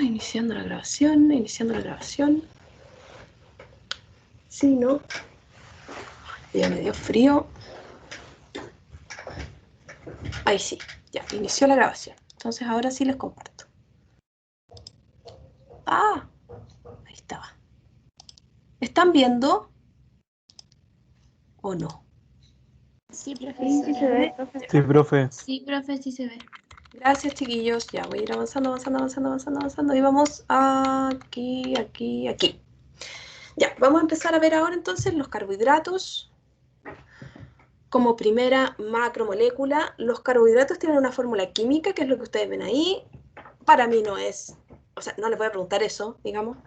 Iniciando la grabación, iniciando la grabación. Sí, ¿no? Ya me dio frío. Ahí sí, ya, inició la grabación. Entonces ahora sí les comparto. Ah, ahí estaba. ¿Están viendo o no? Sí, Sí, profesora. sí se ve, profe. Sí, profe. Sí, profe, sí se ve. Gracias, chiquillos. Ya voy a ir avanzando, avanzando, avanzando, avanzando, avanzando. Y vamos aquí, aquí, aquí. Ya, vamos a empezar a ver ahora entonces los carbohidratos. Como primera macromolécula, los carbohidratos tienen una fórmula química, que es lo que ustedes ven ahí. Para mí no es, o sea, no les voy a preguntar eso, digamos.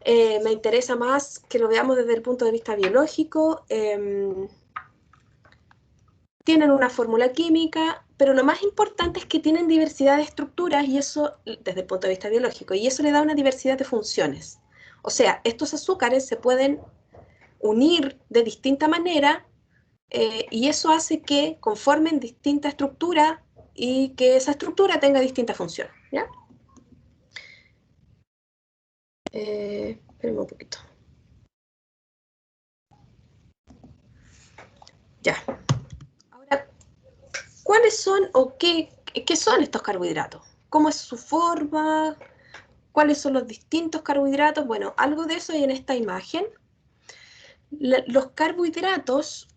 Me interesa más que lo veamos desde el punto de vista biológico. Tienen una fórmula química, pero lo más importante es que tienen diversidad de estructuras y eso desde el punto de vista biológico, y eso le da una diversidad de funciones. O sea, estos azúcares se pueden unir de distinta manera y eso hace que conformen distinta estructura y que esa estructura tenga distintas funciones. ¿Ya? Espérenme un poquito. Ya. Ahora, ¿cuáles son o qué son estos carbohidratos? ¿Cómo es su forma? ¿Cuáles son los distintos carbohidratos? Bueno, algo de eso hay en esta imagen. Los carbohidratos,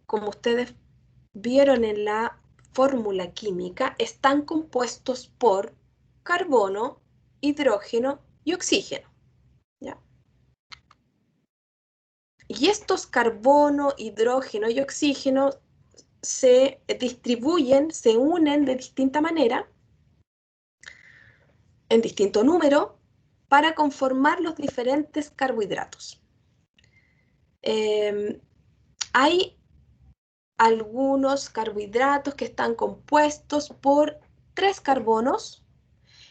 como ustedes vieron en la fórmula química, están compuestos por carbono, hidrógeno y oxígeno. ¿Ya? Y estos carbono, hidrógeno y oxígeno se distribuyen, se unen de distinta manera, en distinto número, para conformar los diferentes carbohidratos. Hay algunos carbohidratos que están compuestos por 3 carbonos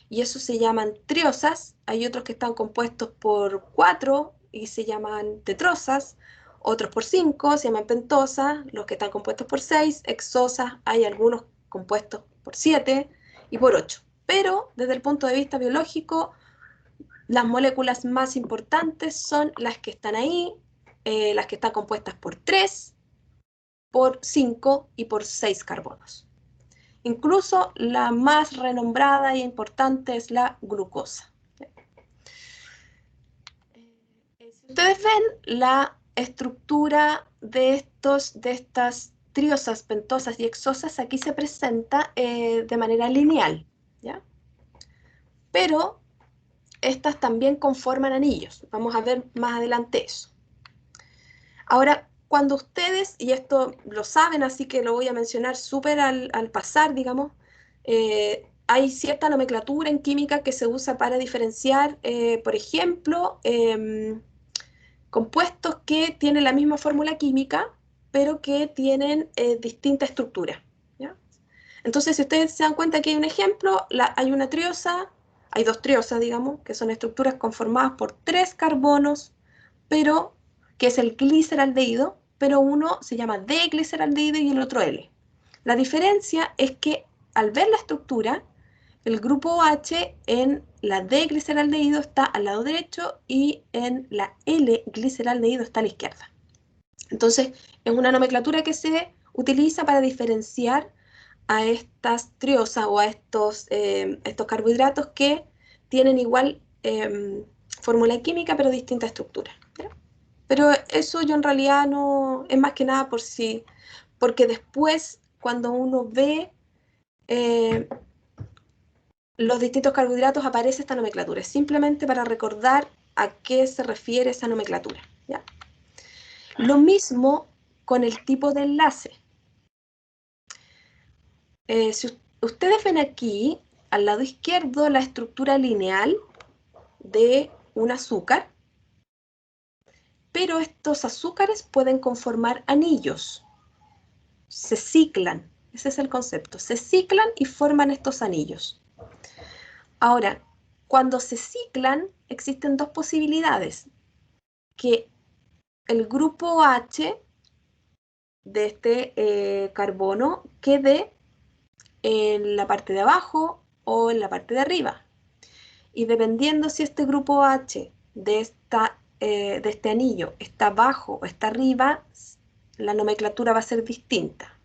y eso se llaman triosas. Hay otros que están compuestos por 4 y se llaman tetrosas, otros por 5 se llaman pentosas, los que están compuestos por 6, hexosas, hay algunos compuestos por 7 y por 8. Pero desde el punto de vista biológico, las moléculas más importantes son las que están ahí, las que están compuestas por 3, por 5 y por 6 carbonos. Incluso la más renombrada e importante es la glucosa. Si ustedes ven la estructura de estas triosas, pentosas y hexosas, aquí se presenta de manera lineal, ¿ya? Pero estas también conforman anillos. Vamos a ver más adelante eso. Ahora, cuando ustedes, y esto lo saben, así que lo voy a mencionar súper al pasar, digamos, hay cierta nomenclatura en química que se usa para diferenciar, por ejemplo, compuestos que tienen la misma fórmula química, pero que tienen distinta estructura. ¿Ya? Entonces, si ustedes se dan cuenta que hay un ejemplo, hay una triosa, hay 2 triosas, digamos, que son estructuras conformadas por 3 carbonos, pero que es el gliceraldehído, pero uno se llama D-gliceraldehído y el otro L. La diferencia es que al ver la estructura, el grupo H en la D-gliceraldehído está al lado derecho y en la L-gliceraldehído está a la izquierda. Entonces, es una nomenclatura que se utiliza para diferenciar a estas triosas o a estos carbohidratos que tienen igual fórmula química pero distinta estructura. ¿Ya? Pero eso yo en realidad no, es más que nada porque después cuando uno ve los distintos carbohidratos aparece esta nomenclatura. Es simplemente para recordar a qué se refiere esa nomenclatura. ¿Ya? Lo mismo con el tipo de enlace. Si ustedes ven aquí, al lado izquierdo, la estructura lineal de un azúcar, pero estos azúcares pueden conformar anillos. Se ciclan, ese es el concepto. Se ciclan y forman estos anillos. Ahora, cuando se ciclan, existen 2 posibilidades. Que el grupo H de este carbono quede en la parte de abajo o en la parte de arriba. Y dependiendo si este grupo H de este anillo está abajo o está arriba, la nomenclatura va a ser distinta.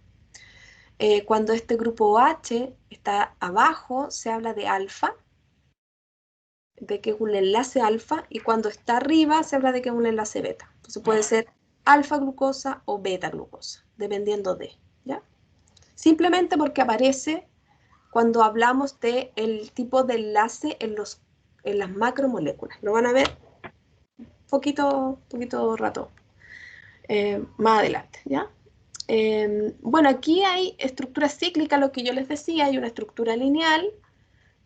Cuando este grupo H está abajo, se habla de alfa, de que es un enlace alfa, y cuando está arriba, se habla de que es un enlace beta. Entonces puede ser alfa glucosa o beta glucosa, dependiendo de, ¿ya? Simplemente porque aparece cuando hablamos del tipo de enlace en las macromoléculas. Lo van a ver poquito rato más adelante, ¿ya? Bueno, aquí hay estructura cíclica, lo que yo les decía, hay una estructura lineal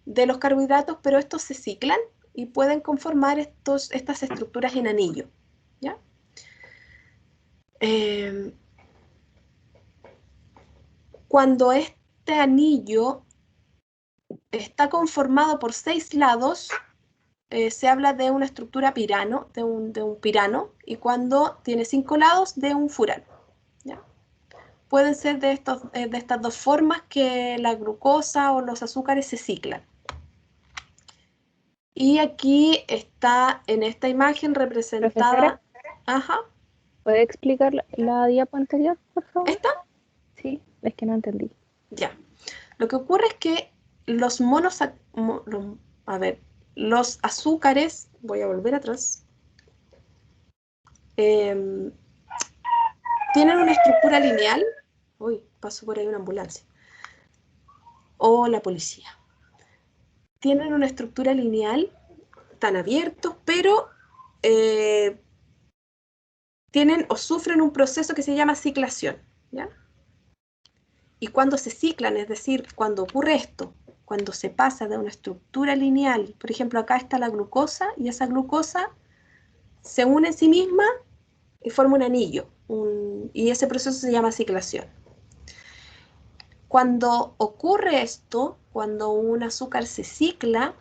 de los carbohidratos, pero estos se ciclan y pueden conformar estas estructuras en anillo, ¿ya? Cuando este anillo está conformado por 6 lados, se habla de una estructura pirano, de un pirano, y cuando tiene 5 lados, de un furano, ¿ya? Pueden ser de estas dos formas que la glucosa o los azúcares se ciclan. Y aquí está en esta imagen representada... Profesora, Ajá, ¿puede explicar la diapo anterior, por favor? ¿esta? Sí, es que no entendí. Ya. Lo que ocurre es que los los azúcares, voy a volver atrás, tienen una estructura lineal. Uy, pasó por ahí una ambulancia. O la policía. Tienen una estructura lineal, están abiertos, pero tienen o sufren un proceso que se llama ciclación, ¿ya? Y cuando se ciclan, es decir, cuando ocurre esto, cuando se pasa de una estructura lineal, por ejemplo, acá está la glucosa, y esa glucosa se une en sí misma y forma un anillo, y ese proceso se llama ciclación. Cuando ocurre esto, cuando un azúcar se cicla,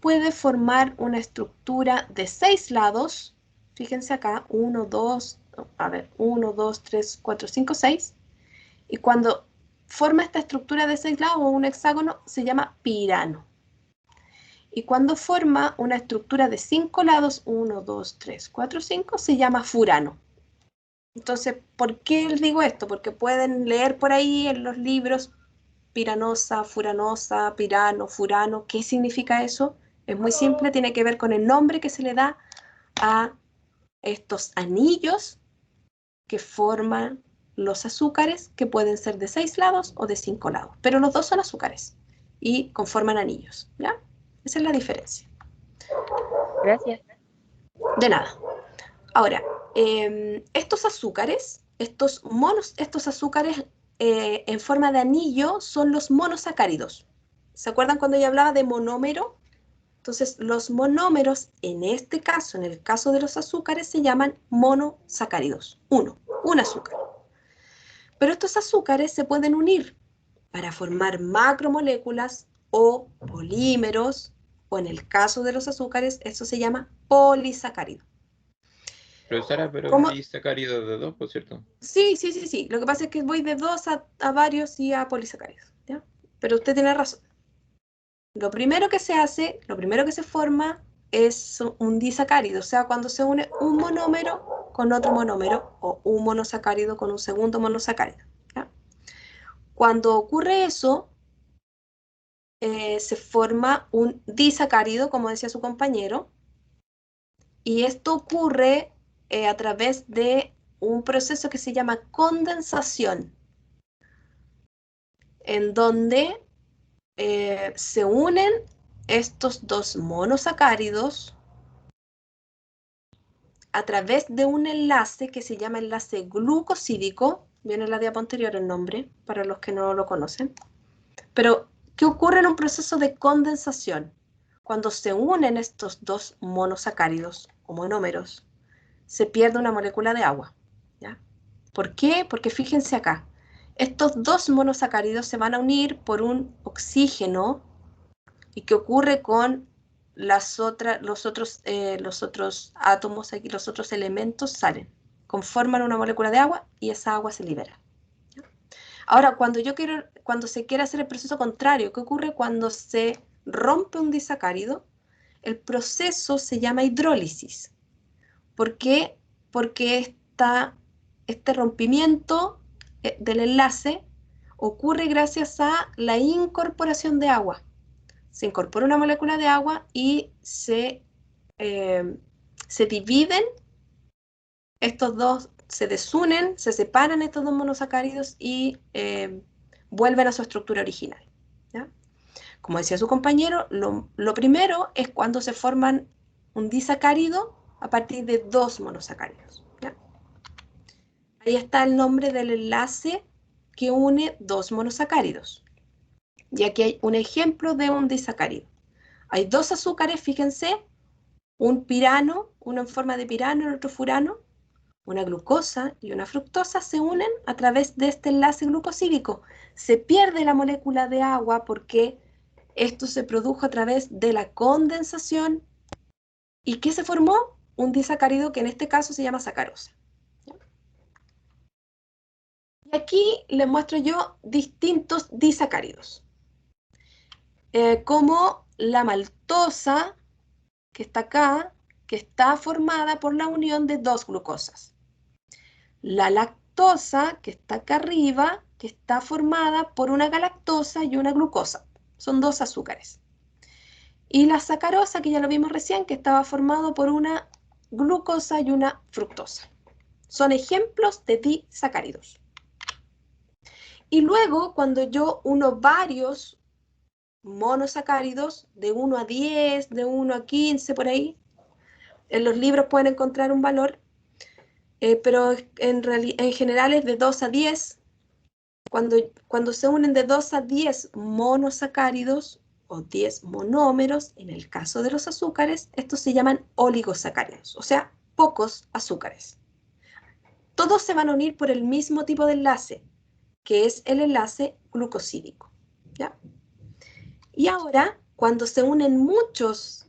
puede formar una estructura de 6 lados. Fíjense acá, 1, 2, 3, 4, 5, 6. Y cuando forma esta estructura de 6 lados o un hexágono, se llama pirano. Y cuando forma una estructura de 5 lados, 1, 2, 3, 4, 5, se llama furano. Entonces, ¿por qué les digo esto? Porque pueden leer por ahí en los libros piranosa, furanosa, pirano, furano. ¿Qué significa eso? Es muy simple, tiene que ver con el nombre que se le da a estos anillos que forman los azúcares, que pueden ser de 6 lados o de 5 lados, pero los dos son azúcares y conforman anillos, ¿ya? Esa es la diferencia. Gracias. De nada. Ahora, estos azúcares, estos azúcares en forma de anillo son los monosacáridos. ¿Se acuerdan cuando yo hablaba de monómero? Entonces, los monómeros, en este caso, en el caso de los azúcares, se llaman monosacáridos. Un azúcar. Pero estos azúcares se pueden unir para formar macromoléculas o polímeros, o en el caso de los azúcares, eso se llama polisacárido. Profesora, pero ¿Cómo? disacárido de dos, por cierto. Sí. Lo que pasa es que voy de dos a varios y a polisacáridos, ¿ya? Pero usted tiene razón. Lo primero que se hace, lo primero que se forma es un disacárido, o sea, cuando se une un monómero con otro monómero o un monosacárido con un segundo monosacárido, ¿ya? Cuando ocurre eso, se forma un disacárido, como decía su compañero, y esto ocurre a través de un proceso que se llama condensación, en donde se unen estos dos monosacáridos a través de un enlace que se llama enlace glucosídico. Viene en la diapo anterior el nombre, para los que no lo conocen. Pero, ¿qué ocurre en un proceso de condensación? Cuando se unen estos dos monosacáridos o monómeros, se pierde una molécula de agua, ¿ya? ¿Por qué? Porque fíjense acá, estos dos monosacáridos se van a unir por un oxígeno. ¿Y qué ocurre con los otros átomos aquí, los otros elementos salen, conforman una molécula de agua y esa agua se libera? Ahora, cuando se quiere hacer el proceso contrario, ¿qué ocurre cuando se rompe un disacárido? El proceso se llama hidrólisis. ¿Por qué? Porque este rompimiento del enlace ocurre gracias a la incorporación de agua. Se incorpora una molécula de agua y se dividen estos dos, se desunen, se separan estos dos monosacáridos y vuelven a su estructura original, ¿ya? Como decía su compañero, lo primero es cuando se forman un disacárido a partir de dos monosacáridos, ¿ya? Ahí está el nombre del enlace que une dos monosacáridos. Y aquí hay un ejemplo de un disacárido. Hay dos azúcares, fíjense, un pirano, uno en forma de pirano y el otro furano, una glucosa y una fructosa se unen a través de este enlace glucosídico. Se pierde la molécula de agua porque esto se produjo a través de la condensación. ¿Y qué se formó? Un disacárido que en este caso se llama sacarosa. Y aquí les muestro yo distintos disacáridos, como la maltosa, que está acá, que está formada por la unión de dos glucosas. La lactosa, que está acá arriba, que está formada por una galactosa y una glucosa. Son dos azúcares. Y la sacarosa, que ya lo vimos recién, que estaba formado por una glucosa y una fructosa. Son ejemplos de disacáridos. Y luego, cuando yo uno varios monosacáridos, de 1 a 10, de 1 a 15, por ahí, en los libros pueden encontrar un valor, pero en general es de 2 a 10. Cuando se unen de 2 a 10 monosacáridos o 10 monómeros, en el caso de los azúcares, estos se llaman oligosacáridos, o sea, pocos azúcares. Todos se van a unir por el mismo tipo de enlace, que es el enlace glucosídico, ¿ya? Y ahora, cuando se unen muchos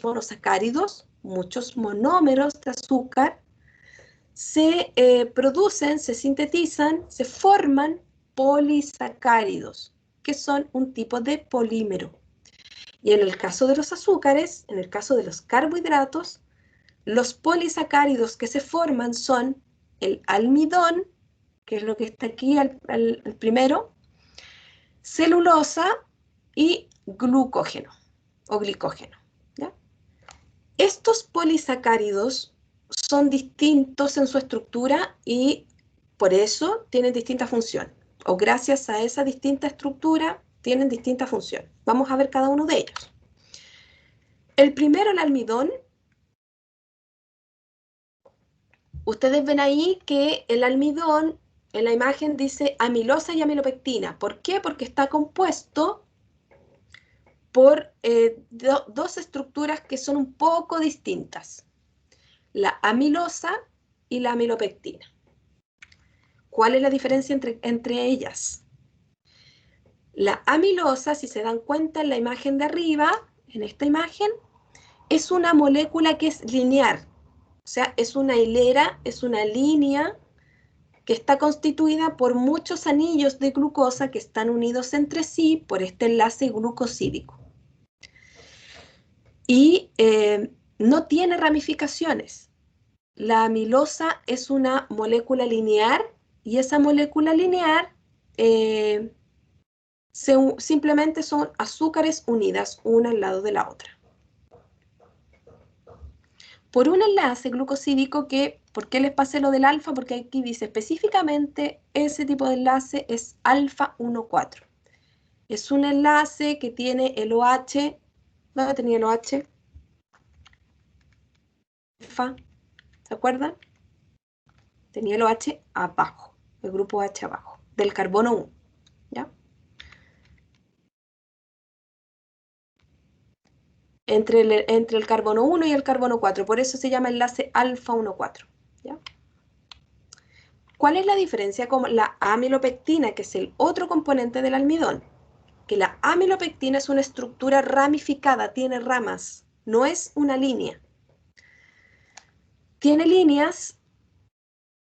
monosacáridos, muchos monómeros de azúcar, se producen, se sintetizan, se forman polisacáridos, que son un tipo de polímero. Y en el caso de los azúcares, en el caso de los carbohidratos, los polisacáridos que se forman son el almidón, que es lo que está aquí el primero, celulosa y glucógeno o glicógeno, ¿ya? Estos polisacáridos son distintos en su estructura y por eso tienen distinta función, o gracias a esa distinta estructura tienen distinta función. Vamos a ver cada uno de ellos. El primero, el almidón. Ustedes ven ahí que el almidón en la imagen dice amilosa y amilopectina. ¿Por qué? Porque está compuesto por dos estructuras que son un poco distintas, la amilosa y la amilopectina. ¿Cuál es la diferencia entre ellas? La amilosa, si se dan cuenta en la imagen de arriba, en esta imagen, es una molécula que es lineal, o sea, es una hilera, es una línea que está constituida por muchos anillos de glucosa que están unidos entre sí por este enlace glucosídico. Y no tiene ramificaciones. La amilosa es una molécula lineal y esa molécula lineal simplemente son azúcares unidas una al lado de la otra. Por un enlace glucosídico que, ¿por qué les pasé lo del alfa? Porque aquí dice específicamente ese tipo de enlace es alfa 1,4. Es un enlace que tiene el OH. ¿Dónde tenía el OH? Alfa, ¿se acuerdan? Tenía el OH abajo, el grupo OH abajo, del carbono 1, ¿ya? Entre el carbono 1 y el carbono 4, por eso se llama enlace alfa 1,4, ¿ya? ¿Cuál es la diferencia con la amilopectina, que es el otro componente del almidón? Que la amilopectina es una estructura ramificada, tiene ramas, no es una línea. Tiene líneas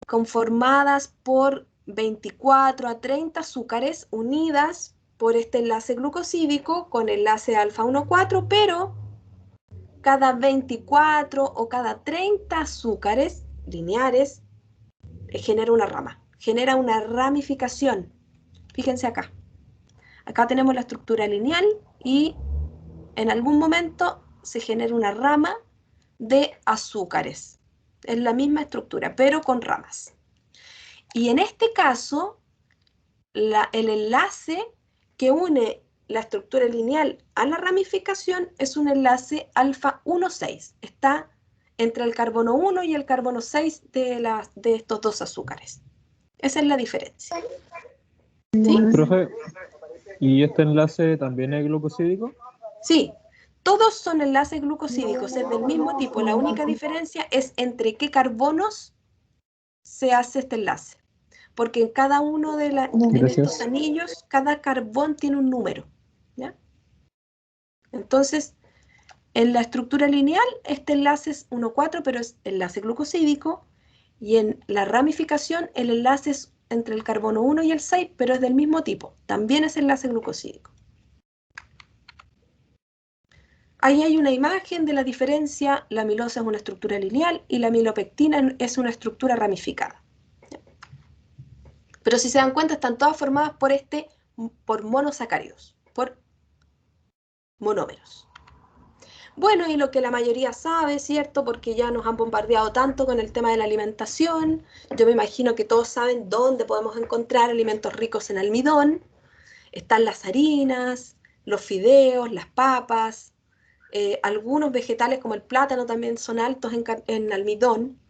conformadas por 24 a 30 azúcares unidas por este enlace glucosídico con enlace alfa 1,4, pero cada 24 o cada 30 azúcares lineares genera una rama, genera una ramificación. Fíjense acá. Acá tenemos la estructura lineal y en algún momento se genera una rama de azúcares. Es la misma estructura, pero con ramas. Y en este caso, el enlace que une la estructura lineal a la ramificación es un enlace alfa 1,6. Está entre el carbono 1 y el carbono 6 de estos dos azúcares. Esa es la diferencia. ¿Sí? Profe, ¿y este enlace también es glucosídico? Sí, todos son enlaces glucosídicos, es del mismo tipo. La única diferencia es entre qué carbonos se hace este enlace. Porque en cada uno de en estos anillos, cada carbón tiene un número. ¿Ya? Entonces, en la estructura lineal, este enlace es 1,4, pero es enlace glucosídico. Y en la ramificación, el enlace es entre el carbono 1 y el 6, pero es del mismo tipo. También es enlace glucosídico. Ahí hay una imagen de la diferencia. La amilosa es una estructura lineal y la amilopectina es una estructura ramificada. Pero si se dan cuenta, están todas formadas por monosacáridos, por monómeros. Bueno, y lo que la mayoría sabe, ¿cierto? Porque ya nos han bombardeado tanto con el tema de la alimentación. Yo me imagino que todos saben dónde podemos encontrar alimentos ricos en almidón. Están las harinas, los fideos, las papas. Algunos vegetales como el plátano también son altos en almidón.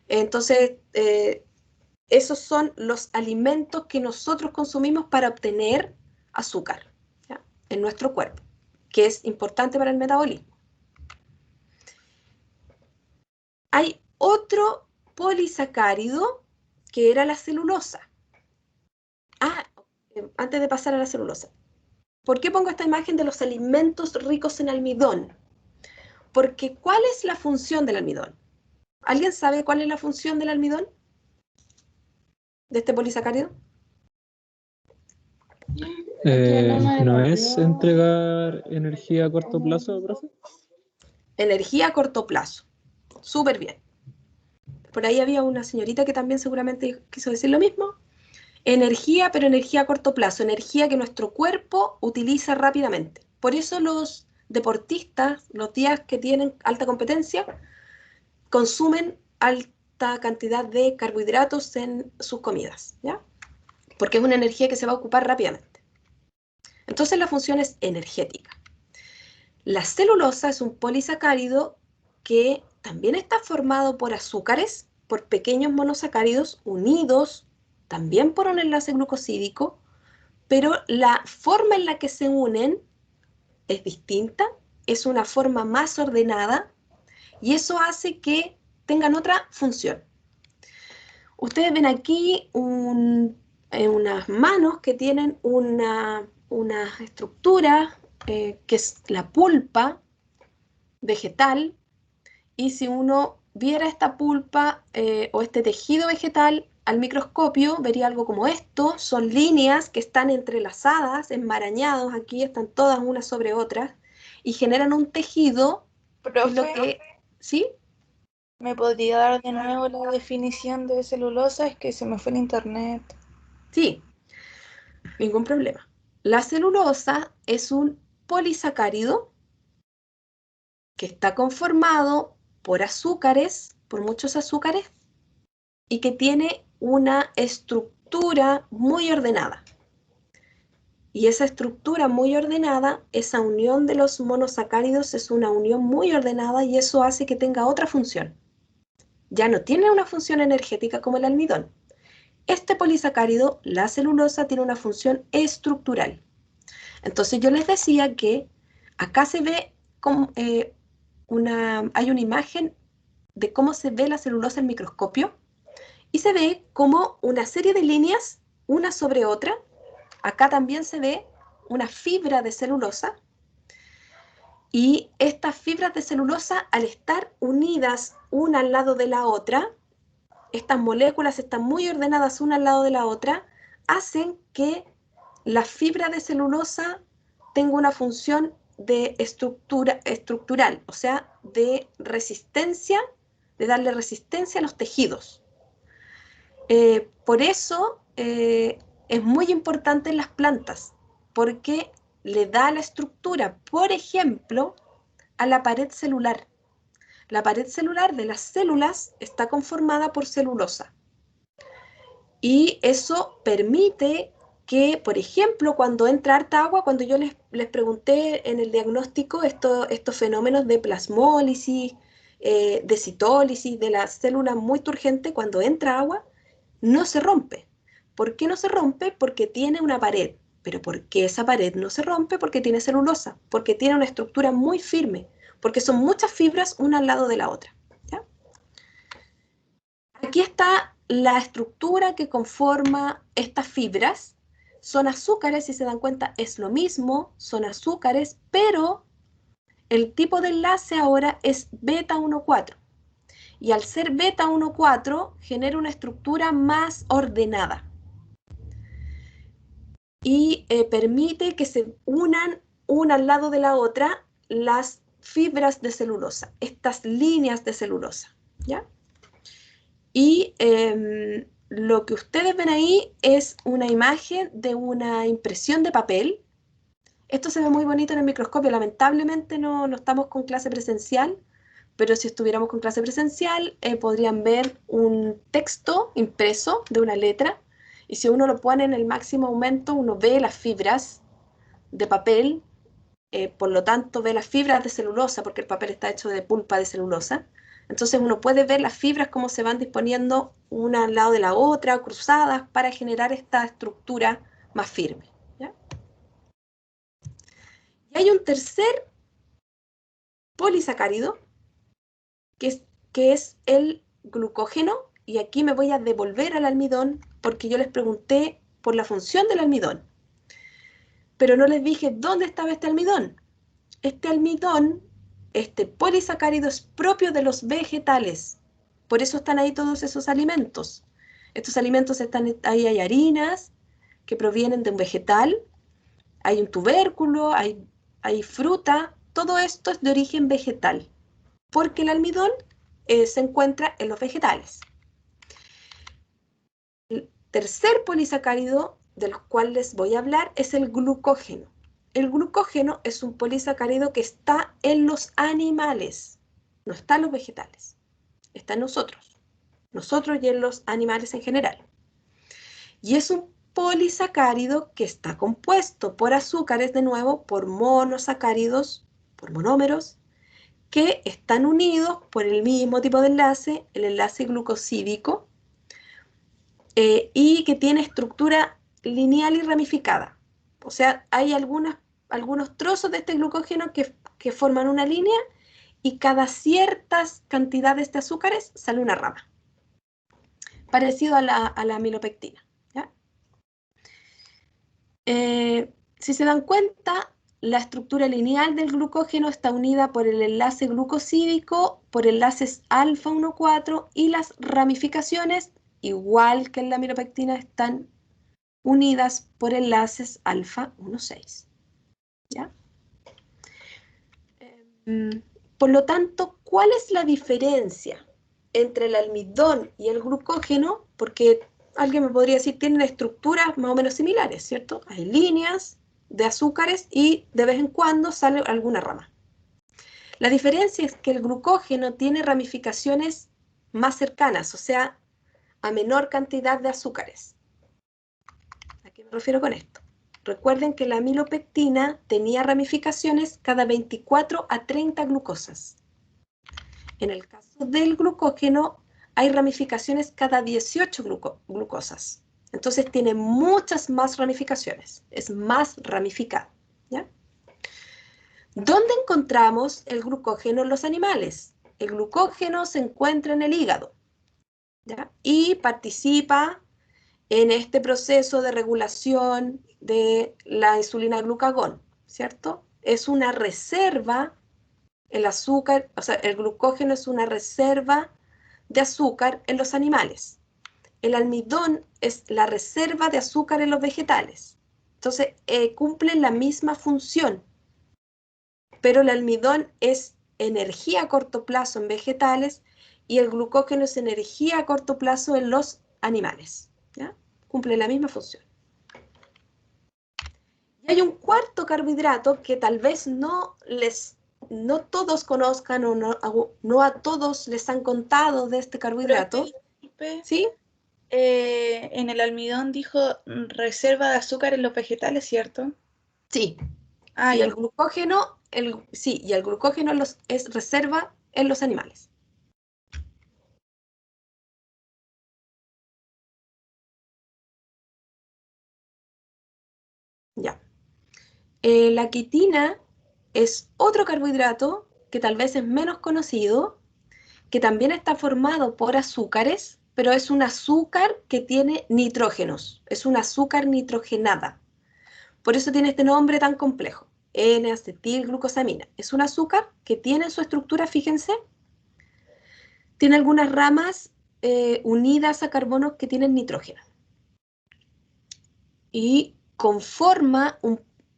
Entonces, esos son los alimentos que nosotros consumimos para obtener azúcar, ¿ya? En nuestro cuerpo, que es importante para el metabolismo. Hay otro polisacárido que era la celulosa. Antes de pasar a la celulosa. ¿Por qué pongo esta imagen de los alimentos ricos en almidón? Porque ¿cuál es la función del almidón? ¿Alguien sabe cuál es la función del almidón? ¿De este polisacárido? ¿No es entregar energía a corto plazo, profe? Energía a corto plazo. Súper bien. Por ahí había una señorita que también seguramente quiso decir lo mismo. Energía, pero energía a corto plazo. Energía que nuestro cuerpo utiliza rápidamente. Por eso los deportistas, los días que tienen alta competencia, consumen alta cantidad de carbohidratos en sus comidas, ¿ya? Porque es una energía que se va a ocupar rápidamente. Entonces la función es energética. La celulosa es un polisacárido que también está formado por azúcares, por pequeños monosacáridos unidos también por un enlace glucosídico, pero la forma en la que se unen es distinta, es una forma más ordenada y eso hace que tengan otra función. Ustedes ven aquí unas manos que tienen una estructura que es la pulpa vegetal, y si uno viera esta pulpa o este tejido vegetal al microscopio, vería algo como esto. Son líneas que están entrelazadas, enmarañados, aquí están todas unas sobre otras, y generan un tejido. Profe, ¿Sí? ¿me podría dar de nuevo la definición de celulosa? Es que se me fue el internet. Sí, ningún problema. La celulosa es un polisacárido que está conformado por azúcares, por muchos azúcares, y que tiene una estructura muy ordenada. Y esa estructura muy ordenada, esa unión de los monosacáridos es una unión muy ordenada y eso hace que tenga otra función. Ya no tiene una función energética como el almidón. Este polisacárido, la celulosa, tiene una función estructural. Entonces yo les decía que acá se ve como, hay una imagen de cómo se ve la celulosa en microscopio y se ve como una serie de líneas, una sobre otra. Acá también se ve una fibra de celulosa y estas fibras de celulosa, al estar unidas una al lado de la otra, estas moléculas están muy ordenadas una al lado de la otra, hacen que la fibra de celulosa tenga una función de estructural, o sea, de resistencia, de darle resistencia a los tejidos. Por eso es muy importante en las plantas, porque le da la estructura, por ejemplo, a la pared celular. La pared celular de las células está conformada por celulosa. Y eso permite que, por ejemplo, cuando entra harta agua, cuando yo les pregunté en el diagnóstico estos fenómenos de plasmólisis, de citólisis, de la célula muy turgente, cuando entra agua, no se rompe. ¿Por qué no se rompe? Porque tiene una pared. ¿Pero por qué esa pared no se rompe? Porque tiene celulosa, porque tiene una estructura muy firme, porque son muchas fibras una al lado de la otra. ¿Ya? Aquí está la estructura que conforma estas fibras. Son azúcares, si se dan cuenta, es lo mismo, son azúcares, pero el tipo de enlace ahora es beta 1,4. Y al ser beta 1,4 genera una estructura más ordenada. Y permite que se unan una al lado de la otra las fibras de celulosa, estas líneas de celulosa, ¿ya? Y lo que ustedes ven ahí es una imagen de una impresión de papel. Esto se ve muy bonito en el microscopio. Lamentablemente no estamos con clase presencial, pero si estuviéramos con clase presencial podrían ver un texto impreso de una letra, y si uno lo pone en el máximo aumento, uno ve las fibras de papel, por lo tanto ve las fibras de celulosa, porque el papel está hecho de pulpa de celulosa. Entonces uno puede ver las fibras cómo se van disponiendo una al lado de la otra, cruzadas, para generar esta estructura más firme, ¿ya? Y hay un tercer polisacárido, que es el glucógeno, y aquí me voy a devolver al almidón, porque yo les pregunté por la función del almidón, pero no les dije dónde estaba este almidón. Este almidón, este polisacárido, es propio de los vegetales. Por eso están ahí todos esos alimentos. Estos alimentos están ahí, hay harinas que provienen de un vegetal, hay un tubérculo, hay fruta, todo esto es de origen vegetal, porque el almidón se encuentra en los vegetales. El tercer polisacárido del cual les voy a hablar es el glucógeno. El glucógeno es un polisacárido que está en los animales, no está en los vegetales, está en nosotros y en los animales en general. Y es un polisacárido que está compuesto por azúcares, de nuevo, por monosacáridos, por monómeros, que están unidos por el mismo tipo de enlace, el enlace glucosídico, y que tiene estructura lineal y ramificada. O sea, hay algunos trozos de este glucógeno que forman una línea, y cada ciertas cantidades de azúcares sale una rama, parecido a la amilopectina, ¿ya? Si se dan cuenta, la estructura lineal del glucógeno está unida por el enlace glucosídico, por enlaces alfa 1,4, y las ramificaciones, igual que en la amilopectina, están unidas por enlaces alfa 1,6. ¿Ya? Por lo tanto, ¿cuál es la diferencia entre el almidón y el glucógeno? Porque alguien me podría decir, tienen estructuras más o menos similares, ¿cierto? Hay líneas de azúcares y de vez en cuando sale alguna rama. La diferencia es que el glucógeno tiene ramificaciones más cercanas, o sea, a menor cantidad de azúcares. ¿A qué me refiero con esto? Recuerden que la amilopectina tenía ramificaciones cada 24 a 30 glucosas. En el caso del glucógeno hay ramificaciones cada 18 glucosas. Entonces tiene muchas más ramificaciones, es más ramificado, ¿ya? ¿Dónde encontramos el glucógeno en los animales? El glucógeno se encuentra en el hígado, ¿ya? Y participa en este proceso de regulación de la insulina glucagón, ¿cierto? Es una reserva, el azúcar, o sea, el glucógeno es una reserva de azúcar en los animales. El almidón es la reserva de azúcar en los vegetales. Entonces, cumplen la misma función, pero el almidón es energía a corto plazo en vegetales y el glucógeno es energía a corto plazo en los animales. ¿Ya? Cumple la misma función. Y hay un cuarto carbohidrato que tal vez no todos conozcan o no a todos les han contado de este carbohidrato. Disculpe, ¿Sí? en el almidón dijo reserva de azúcar en los vegetales, ¿cierto? Sí. Ah, Y ya. el glucógeno, y el glucógeno es reserva en los animales. Ya. La quitina es otro carbohidrato que tal vez es menos conocido, que también está formado por azúcares, pero es un azúcar que tiene nitrógenos, es un azúcar nitrogenada. Por eso tiene este nombre tan complejo, N-acetilglucosamina. Es un azúcar que tiene en su estructura, fíjense, tiene algunas ramas unidas a carbonos que tienen nitrógeno. Y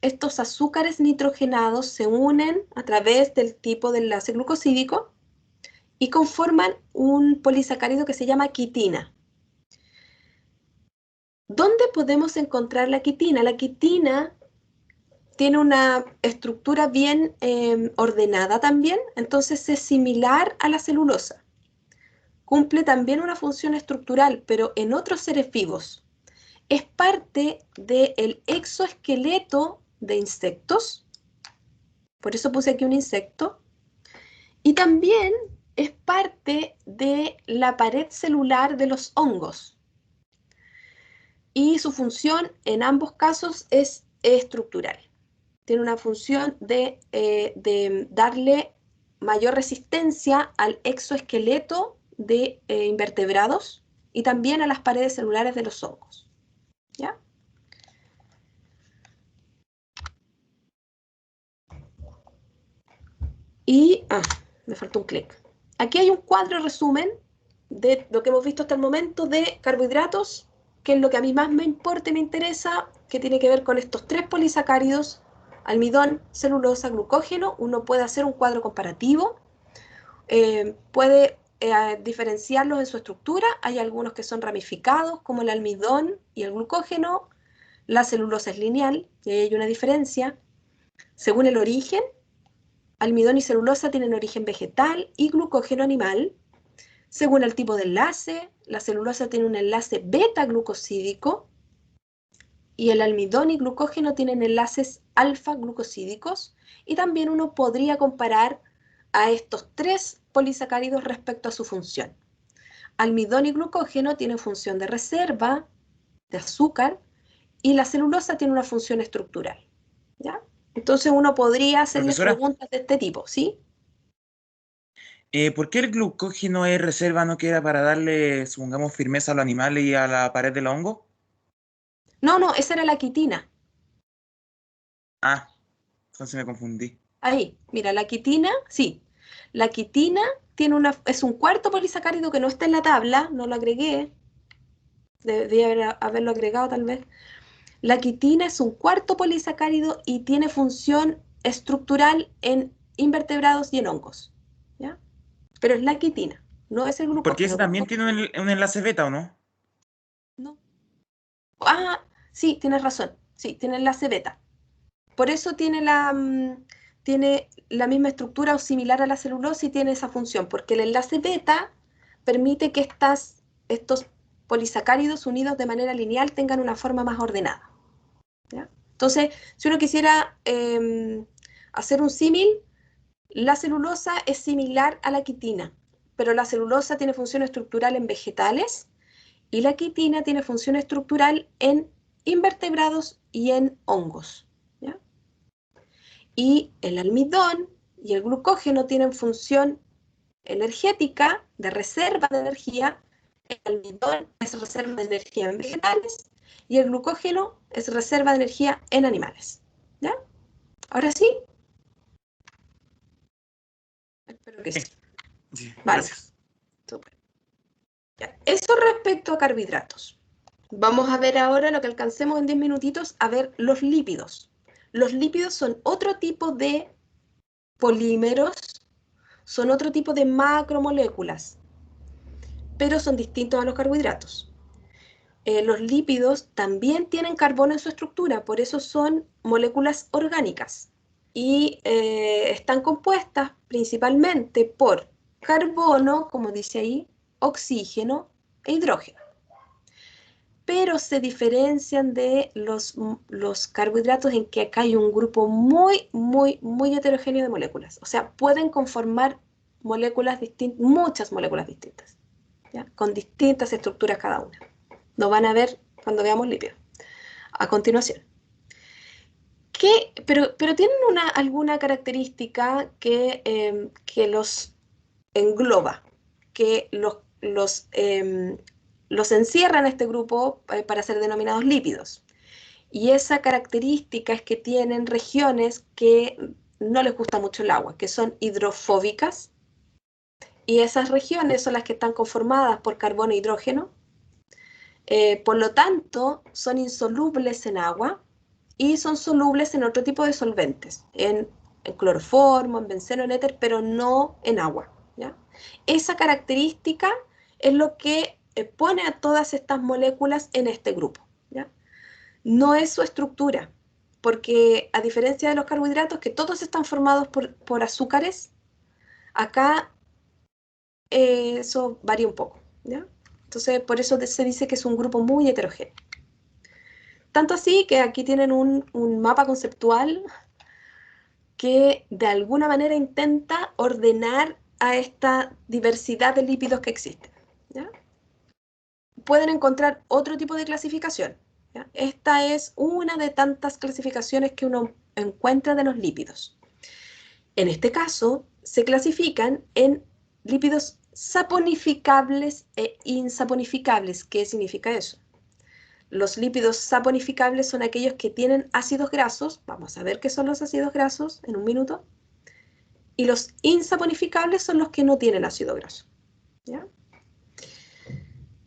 estos azúcares nitrogenados se unen a través del tipo de enlace glucosídico y conforman un polisacárido que se llama quitina. ¿Dónde podemos encontrar la quitina? La quitina tiene una estructura bien ordenada también, entonces es similar a la celulosa. Cumple también una función estructural, pero en otros seres vivos. Es parte del exoesqueleto de insectos, por eso puse aquí un insecto, y también es parte de la pared celular de los hongos. Y su función en ambos casos es estructural. Tiene una función de darle mayor resistencia al exoesqueleto de invertebrados y también a las paredes celulares de los hongos. ¿Ya? Y, me faltó un clic. Aquí hay un cuadro resumen de lo que hemos visto hasta el momento de carbohidratos, que es lo que a mí más me importa y me interesa, que tiene que ver con estos tres polisacáridos, almidón, celulosa, glucógeno. Uno puede hacer un cuadro comparativo, puede diferenciarlos en su estructura. Hay algunos que son ramificados, como el almidón y el glucógeno. La celulosa es lineal, y ahí hay una diferencia. Según el origen, almidón y celulosa tienen origen vegetal y glucógeno animal. Según el tipo de enlace, la celulosa tiene un enlace beta-glucosídico y el almidón y glucógeno tienen enlaces alfa-glucosídicos. Y también uno podría comparar a estos tres polisacáridos respecto a su función. Almidón y glucógeno tienen función de reserva de azúcar y la celulosa tiene una función estructural. ¿Ya? Entonces uno podría hacerles Profesora, preguntas de este tipo, ¿sí? ¿por qué el glucógeno es reserva, no queda para darle, supongamos, firmeza a los animales y a la pared del hongo? No, esa era la quitina. Ah, entonces me confundí. Ahí, mira, la quitina, sí. La quitina es un cuarto polisacárido que no está en la tabla, no lo agregué. Debería haberlo agregado tal vez. La quitina es un cuarto polisacárido y tiene función estructural en invertebrados y en hongos. ¿Ya? Pero es la quitina, no es el Porque ese glucógeno. también tiene un enlace beta, ¿o no? No. Ah, sí, tienes razón. Sí, tiene enlace beta. Por eso tiene la misma estructura o similar a la celulosa y tiene esa función, porque el enlace beta permite que estos polisacáridos unidos de manera lineal tengan una forma más ordenada. ¿Ya? Entonces, si uno quisiera hacer un símil, la celulosa es similar a la quitina, pero la celulosa tiene función estructural en vegetales y la quitina tiene función estructural en invertebrados y en hongos. ¿Ya? Y el almidón y el glucógeno tienen función energética de reserva de energía. El almidón es reserva de energía en vegetales y el glucógeno es reserva de energía en animales. ¿Ya? Ahora sí. Espero que sí. Sí, Vale. gracias. Súper. Ya, eso respecto a carbohidratos. Vamos a ver ahora lo que alcancemos en 10 minutitos, a ver los lípidos. Los lípidos son otro tipo de polímeros, son otro tipo de macromoléculas, pero son distintos a los carbohidratos. Los lípidos también tienen carbono en su estructura, por eso son moléculas orgánicas y están compuestas principalmente por carbono, como dice ahí, oxígeno e hidrógeno. Pero se diferencian de los carbohidratos en que acá hay un grupo muy heterogéneo de moléculas. O sea, pueden conformar moléculas distintas, muchas moléculas distintas, ¿ya? Con distintas estructuras cada una. Lo van a ver cuando veamos lípidos. A continuación. Pero tienen alguna característica que los engloba, que los encierra en este grupo para ser denominados lípidos. Y esa característica es que tienen regiones que no les gusta mucho el agua, que son hidrofóbicas. Y esas regiones son las que están conformadas por carbono e hidrógeno. Por lo tanto, son insolubles en agua y son solubles en otro tipo de solventes, en cloroformo, en benceno, en éter, pero no en agua, ¿ya? Esa característica es lo que pone a todas estas moléculas en este grupo, ¿ya? No es su estructura, porque a diferencia de los carbohidratos, que todos están formados por azúcares, acá eso varía un poco, ¿ya? Entonces, por eso se dice que es un grupo muy heterogéneo. Tanto así que aquí tienen un mapa conceptual que de alguna manera intenta ordenar a esta diversidad de lípidos que existen, ¿ya? Pueden encontrar otro tipo de clasificación, ¿ya? Esta es una de tantas clasificaciones que uno encuentra de los lípidos. En este caso, se clasifican en lípidos saponificables e insaponificables. ¿Qué significa eso? Los lípidos saponificables son aquellos que tienen ácidos grasos. Vamos a ver qué son los ácidos grasos en un minuto. Y los insaponificables son los que no tienen ácido graso, ¿ya?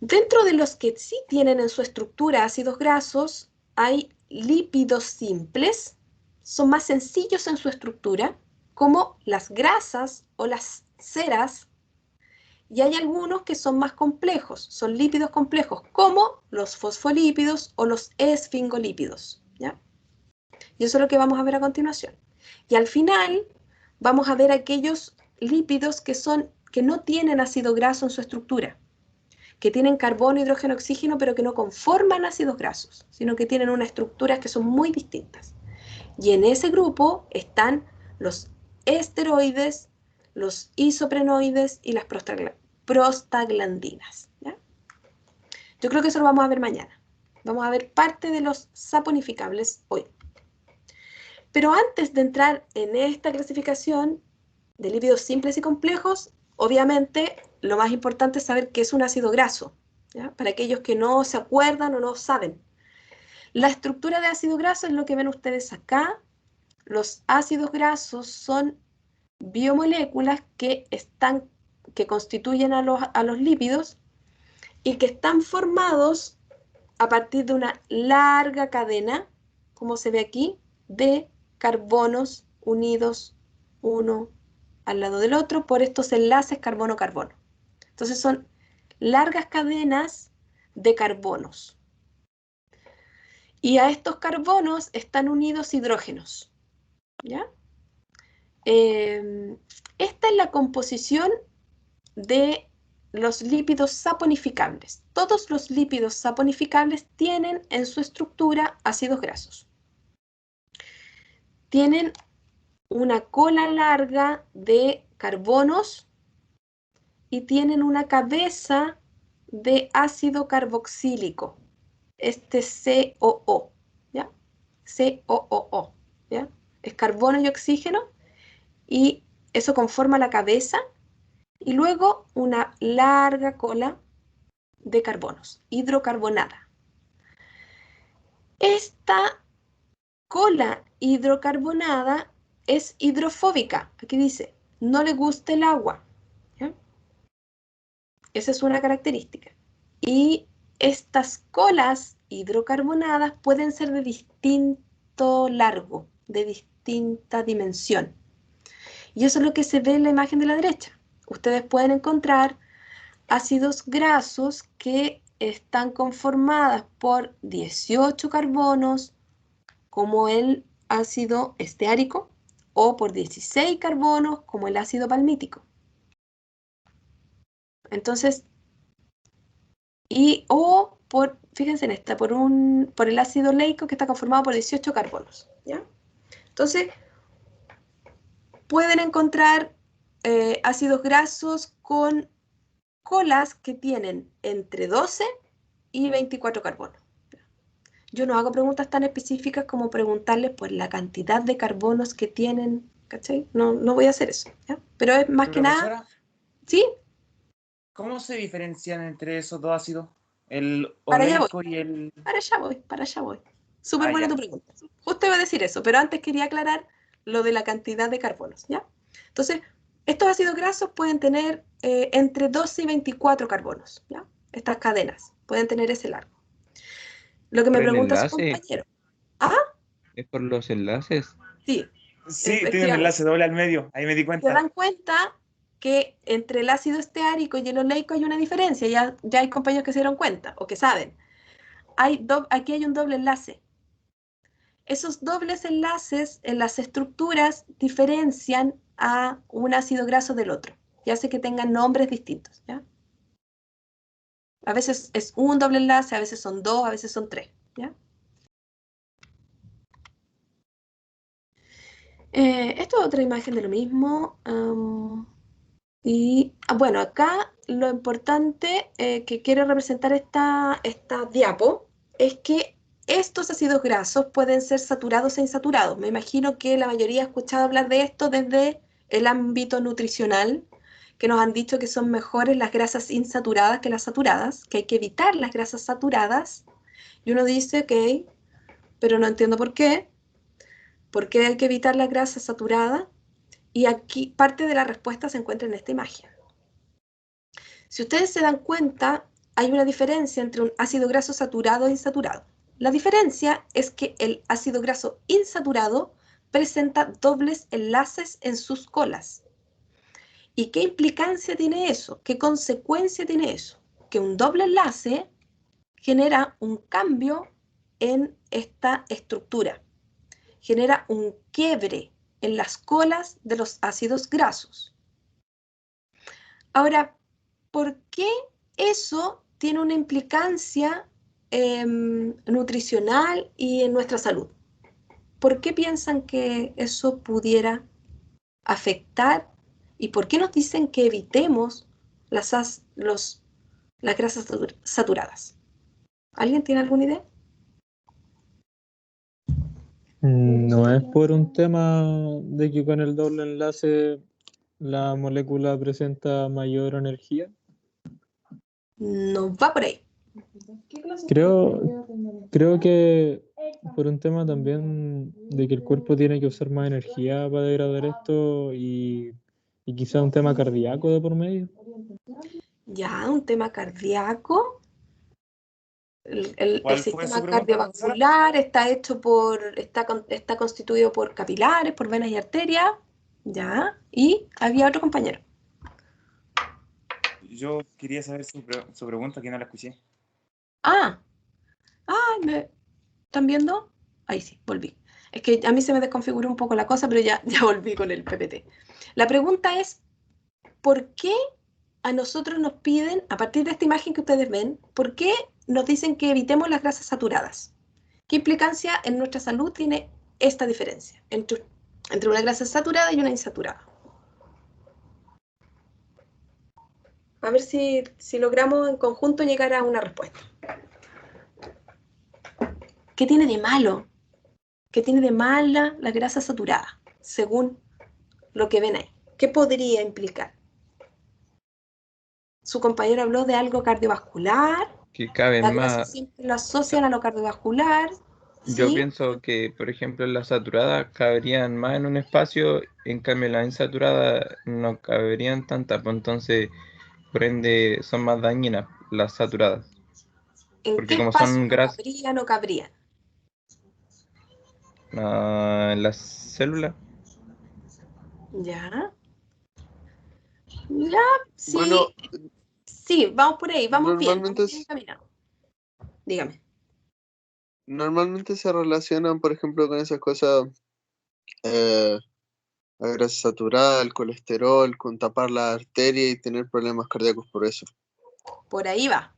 Dentro de los que sí tienen en su estructura ácidos grasos, hay lípidos simples, son más sencillos en su estructura, como las grasas o las ceras, y hay algunos que son más complejos, son lípidos complejos, como los fosfolípidos o los esfingolípidos, ¿ya? Y eso es lo que vamos a ver a continuación. Y al final vamos a ver aquellos lípidos que no tienen ácido graso en su estructura, que tienen carbono, hidrógeno, oxígeno, pero que no conforman ácidos grasos, sino que tienen unas estructuras que son muy distintas. Y en ese grupo están los esteroides, los isoprenoides y las prostaglandinas, ¿ya? Yo creo que eso lo vamos a ver mañana. Vamos a ver parte de los saponificables hoy. Pero antes de entrar en esta clasificación de lípidos simples y complejos, obviamente lo más importante es saber qué es un ácido graso, ¿ya? Para aquellos que no se acuerdan o no saben. La estructura de ácido graso es lo que ven ustedes acá. Los ácidos grasos son biomoléculas que constituyen a los lípidos y que están formados a partir de una larga cadena, como se ve aquí, de carbonos unidos uno al lado del otro por estos enlaces carbono-carbono. Entonces son largas cadenas de carbonos. Y a estos carbonos están unidos hidrógenos, ¿ya? Esta es la composición de los lípidos saponificables. Todos los lípidos saponificables tienen en su estructura ácidos grasos. Tienen una cola larga de carbonos y tienen una cabeza de ácido carboxílico, este COO, ¿ya? COO, ¿ya? Es carbono y oxígeno y eso conforma la cabeza y luego una larga cola de carbonos, hidrocarbonada. Esta cola hidrocarbonada es hidrofóbica. Aquí dice, no le gusta el agua, ¿ya? Esa es una característica. Y estas colas hidrocarbonadas pueden ser de distinto largo, de distinta dimensión. Y eso es lo que se ve en la imagen de la derecha. Ustedes pueden encontrar ácidos grasos que están conformadas por 18 carbonos, como el ácido esteárico, o por 16 carbonos, como el ácido palmítico. Entonces, fíjense en esta, por el ácido leico que está conformado por 18 carbonos, ¿ya? Entonces, pueden encontrar ácidos grasos con colas que tienen entre 12 y 24 carbonos. Yo no hago preguntas tan específicas como preguntarles por la cantidad de carbonos que tienen, ¿cachai? No voy a hacer eso, ¿ya? Pero es más que nada... Profesora, ¿Sí? ¿cómo se diferencian entre esos dos ácidos? El Para allá oleico y el... Para allá voy. Súper buena ya. tu pregunta. Justo iba a decir eso, pero antes quería aclarar lo de la cantidad de carbonos, ¿ya? Entonces, estos ácidos grasos pueden tener entre 12 y 24 carbonos, ¿ya? Estas cadenas pueden tener ese largo. Lo que me ¿Por el pregunta su enlace? compañero. ¿Ah? ¿Es por los enlaces? Sí, Sí, tiene un efectivamente. enlace doble al medio, ahí me di Se cuenta. dan cuenta que entre el ácido esteárico y el oleico hay una diferencia. Ya hay compañeros que se dieron cuenta o que saben. Aquí hay un doble enlace. Esos dobles enlaces en las estructuras diferencian a un ácido graso del otro y hace que tengan nombres distintos, ¿ya? A veces es un doble enlace, a veces son dos, a veces son tres, ¿ya? Esto es otra imagen de lo mismo. Bueno, acá lo importante que quiere representar esta diapo es que estos ácidos grasos pueden ser saturados e insaturados. Me imagino que la mayoría ha escuchado hablar de esto desde el ámbito nutricional, que nos han dicho que son mejores las grasas insaturadas que las saturadas, que hay que evitar las grasas saturadas. Y uno dice, ok, pero no entiendo por qué. ¿Por qué hay que evitar la grasa saturada? Y aquí parte de la respuesta se encuentra en esta imagen. Si ustedes se dan cuenta, hay una diferencia entre un ácido graso saturado e insaturado. La diferencia es que el ácido graso insaturado presenta dobles enlaces en sus colas. ¿Y qué implicancia tiene eso? ¿Qué consecuencia tiene eso? Que un doble enlace genera un cambio en esta estructura, genera un quiebre en las colas de los ácidos grasos. Ahora, ¿por qué eso tiene una implicancia nutricional y en nuestra salud? ¿Por qué piensan que eso pudiera afectar? ¿Y por qué nos dicen que evitemos las grasas saturadas? ¿Alguien tiene alguna idea? No es por un tema de que con el doble enlace la molécula presenta mayor energía. No va por ahí. Creo que por un tema también de que el cuerpo tiene que usar más energía para degradar esto y quizá un tema cardíaco de por medio. Ya, un tema cardíaco. El ¿Cuál fue sistema su pregunta, profesora? cardiovascular está constituido por capilares, por venas y arterias, ¿ya? Y había otro compañero. Yo quería saber su pregunta, que no la escuché. ¿Están viendo? Ahí sí, volví. Es que a mí se me desconfiguró un poco la cosa, pero ya volví con el PPT. La pregunta es, ¿por qué a nosotros nos piden, a partir de esta imagen que ustedes ven, por qué nos dicen que evitemos las grasas saturadas? ¿Qué implicancia en nuestra salud tiene esta diferencia entre una grasa saturada y una insaturada? A ver si logramos en conjunto llegar a una respuesta. ¿Qué tiene de malo? ¿Qué tiene de mala la grasa saturada, según lo que ven ahí? ¿Qué podría implicar? Su compañero habló de algo cardiovascular. Que caben La grasa más. siempre lo asocian a lo cardiovascular. Yo ¿Sí? pienso que, por ejemplo, las saturadas caberían más en un espacio, en cambio las insaturadas no caberían tantas, pues entonces, por ende, son más dañinas las saturadas. ¿En Porque qué como espacio son no grasas cabrían o cabrían? en las células, Ya, ya, Bueno, sí, sí, vamos por ahí, vamos normalmente, bien encaminados. Dígame. normalmente se relacionan, por ejemplo, con esas cosas, eh, la grasa saturada, el colesterol, con tapar la arteria y tener problemas cardíacos por eso. Por ahí va.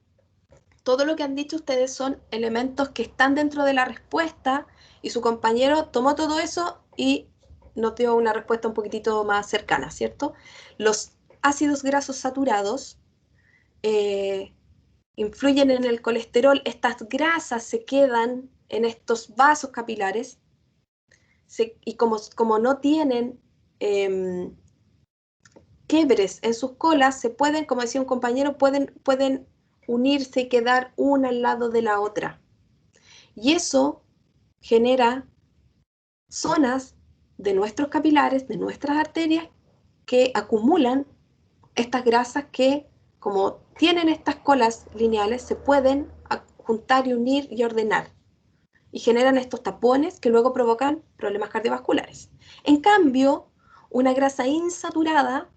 Todo lo que han dicho ustedes son elementos que están dentro de la respuesta y su compañero tomó todo eso y nos dio una respuesta un poquitito más cercana, ¿cierto? Los ácidos grasos saturados influyen en el colesterol, estas grasas se quedan en estos vasos capilares y como no tienen quiebres en sus colas, se pueden, como decía un compañero, pueden unirse y quedar una al lado de la otra. Y eso genera zonas de nuestros capilares, de nuestras arterias, que acumulan estas grasas que, como tienen estas colas lineales, se pueden juntar y unir y ordenar. Y generan estos tapones que luego provocan problemas cardiovasculares. En cambio, una grasa insaturada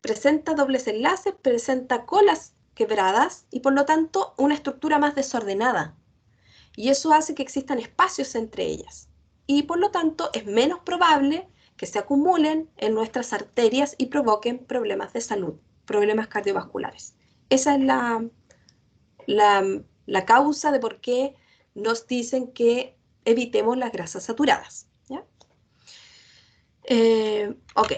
presenta dobles enlaces, presenta colas quebradas y por lo tanto una estructura más desordenada. Y eso hace que existan espacios entre ellas. Y por lo tanto es menos probable que se acumulen en nuestras arterias y provoquen problemas de salud, problemas cardiovasculares. Esa es la causa de por qué nos dicen que evitemos las grasas saturadas. ¿Ya? Ok.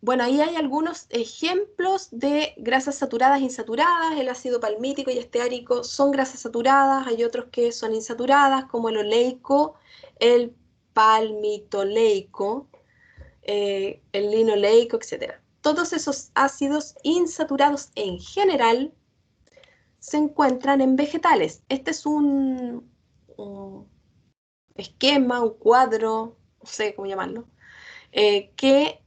Bueno, ahí hay algunos ejemplos de grasas saturadas e insaturadas. El ácido palmítico y esteárico son grasas saturadas. Hay otros que son insaturadas, como el oleico, el palmitoleico, el linoleico, etc. Todos esos ácidos insaturados en general se encuentran en vegetales. Este es un esquema, un cuadro, no sé cómo llamarlo, que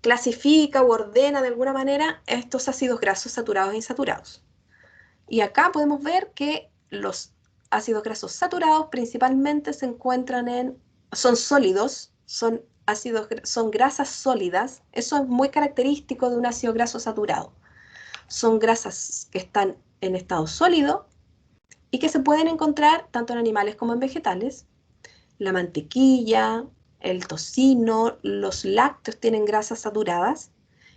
clasifica o ordena de alguna manera estos ácidos grasos saturados e insaturados. Y acá podemos ver que los ácidos grasos saturados principalmente se encuentran son sólidos, son grasas sólidas. Eso es muy característico de un ácido graso saturado. Son grasas que están en estado sólido y que se pueden encontrar tanto en animales como en vegetales. La mantequilla, el tocino, los lácteos tienen grasas saturadas.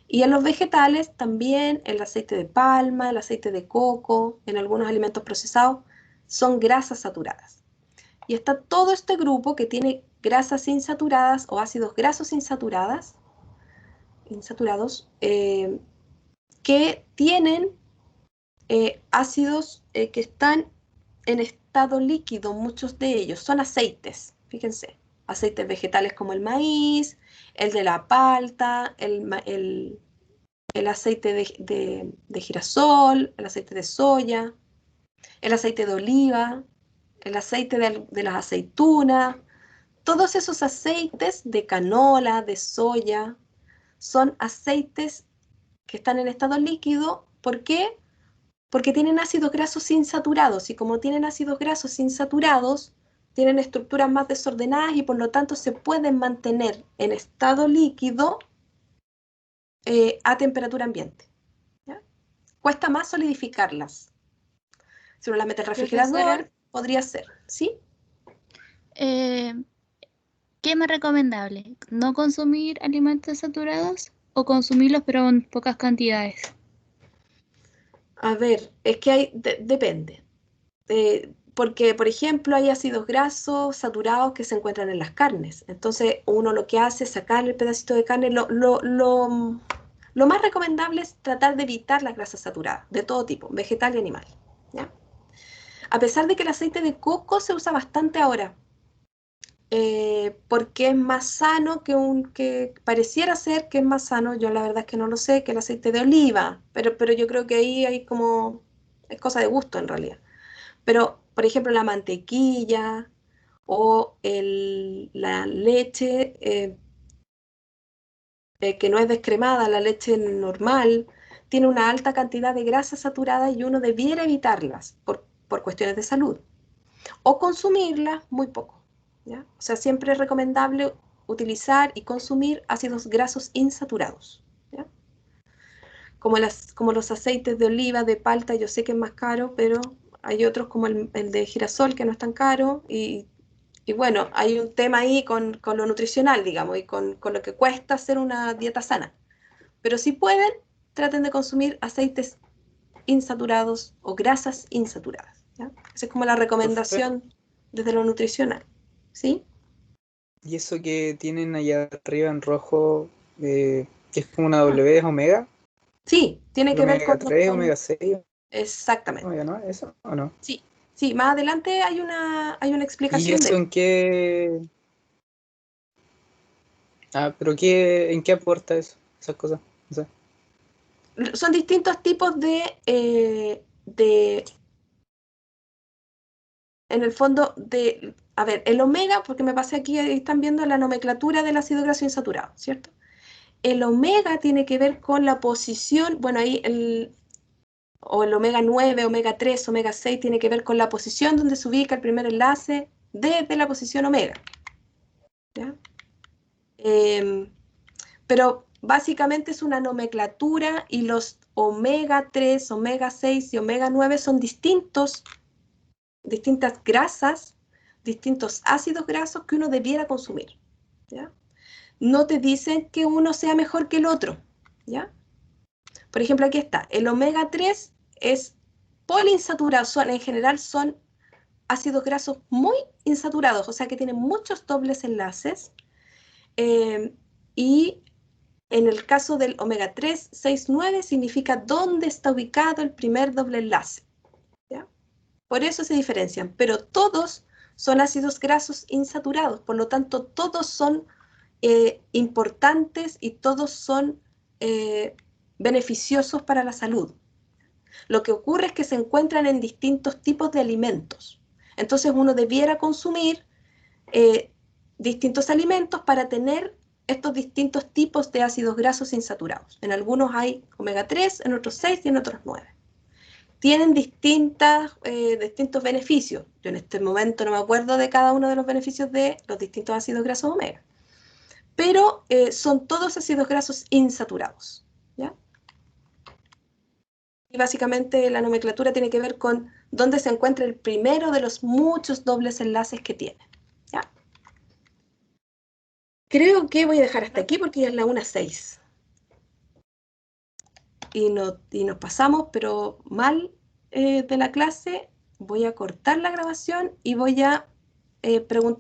Y en los vegetales también el aceite de palma, el aceite de coco, en algunos alimentos procesados, son grasas saturadas. Y está todo este grupo que tiene grasas insaturadas o ácidos grasos insaturados, que tienen ácidos que están en estado líquido, muchos de ellos son aceites, fíjense, aceites vegetales como el maíz, el de la palta, el aceite de girasol, el aceite de soya, el aceite de oliva, el aceite de las aceitunas, todos esos aceites de canola, de soya, son aceites que están en estado líquido. ¿Por qué? Porque tienen ácidos grasos insaturados y como tienen ácidos grasos insaturados, tienen estructuras más desordenadas y por lo tanto se pueden mantener en estado líquido a temperatura ambiente. ¿Ya? Cuesta más solidificarlas. Si uno las mete al refrigerador, Profesora, podría ser, ¿sí? ¿qué es más recomendable? ¿No consumir alimentos saturados o consumirlos pero en pocas cantidades? A ver, es que depende. Porque, por ejemplo, hay ácidos grasos saturados que se encuentran en las carnes. Entonces, uno lo que hace es sacarle el pedacito de carne. Lo más recomendable es tratar de evitar las grasas saturadas, de todo tipo, vegetal y animal. ¿Ya? A pesar de que el aceite de coco se usa bastante ahora, porque es más sano que pareciera ser que es más sano, yo la verdad es que no lo sé, que el aceite de oliva, pero yo creo que ahí hay como, es cosa de gusto en realidad. Pero, por ejemplo, la mantequilla o la leche que no es descremada, la leche normal, tiene una alta cantidad de grasa saturada y uno debiera evitarlas por cuestiones de salud. O consumirlas muy poco, ¿ya? O sea, siempre es recomendable utilizar y consumir ácidos grasos insaturados, ¿ya? Como los aceites de oliva, de palta, yo sé que es más caro, pero hay otros como el de girasol que no es tan caro y bueno, hay un tema ahí con lo nutricional, digamos, y con lo que cuesta hacer una dieta sana. Pero si pueden, traten de consumir aceites insaturados o grasas insaturadas, ¿ya? Esa es como la recomendación desde lo nutricional, ¿sí? ¿Y eso que tienen allá arriba en rojo, que es como una W, es omega? Sí, tiene ¿El que ver omega 3, omega 6? Exactamente. Omega, ¿no? ¿Eso o no? Sí, sí, más adelante hay una ¿Y explicación eso de... en qué? Pero ¿en qué aporta eso? Esas cosas. O sea, Son distintos tipos en el fondo, a ver, el omega, porque me pasé aquí, ahí están viendo la nomenclatura del ácido graso insaturado, ¿cierto? El omega tiene que ver con la posición, bueno, ahí o el omega 9, omega 3, omega 6 tiene que ver con la posición donde se ubica el primer enlace desde la posición omega, ¿ya? Pero básicamente es una nomenclatura y los omega 3, omega 6 y omega 9 son distintas grasas, distintos ácidos grasos que uno debiera consumir, ¿ya? No te dicen que uno sea mejor que el otro, ¿ya? Por ejemplo, aquí está, el omega 3 es poliinsaturado, en general son ácidos grasos muy insaturados, o sea que tienen muchos dobles enlaces, y en el caso del omega 3, 6, 9 significa dónde está ubicado el primer doble enlace, ¿ya? Por eso se diferencian, pero todos son ácidos grasos insaturados, por lo tanto todos son importantes y todos son beneficiosos para la salud. Lo que ocurre es que se encuentran en distintos tipos de alimentos. Entonces uno debiera consumir distintos alimentos para tener estos distintos tipos de ácidos grasos insaturados. En algunos hay omega 3, en otros 6 y en otros 9. Tienen distintos beneficios. Yo en este momento no me acuerdo de cada uno de los beneficios de los distintos ácidos grasos omega. Pero son todos ácidos grasos insaturados, ¿ya? Y básicamente la nomenclatura tiene que ver con dónde se encuentra el primero de los muchos dobles enlaces que tiene, ¿ya? Creo que voy a dejar hasta aquí porque ya es la 1:06. Y nos pasamos, pero mal de la clase. Voy a cortar la grabación y voy a preguntar.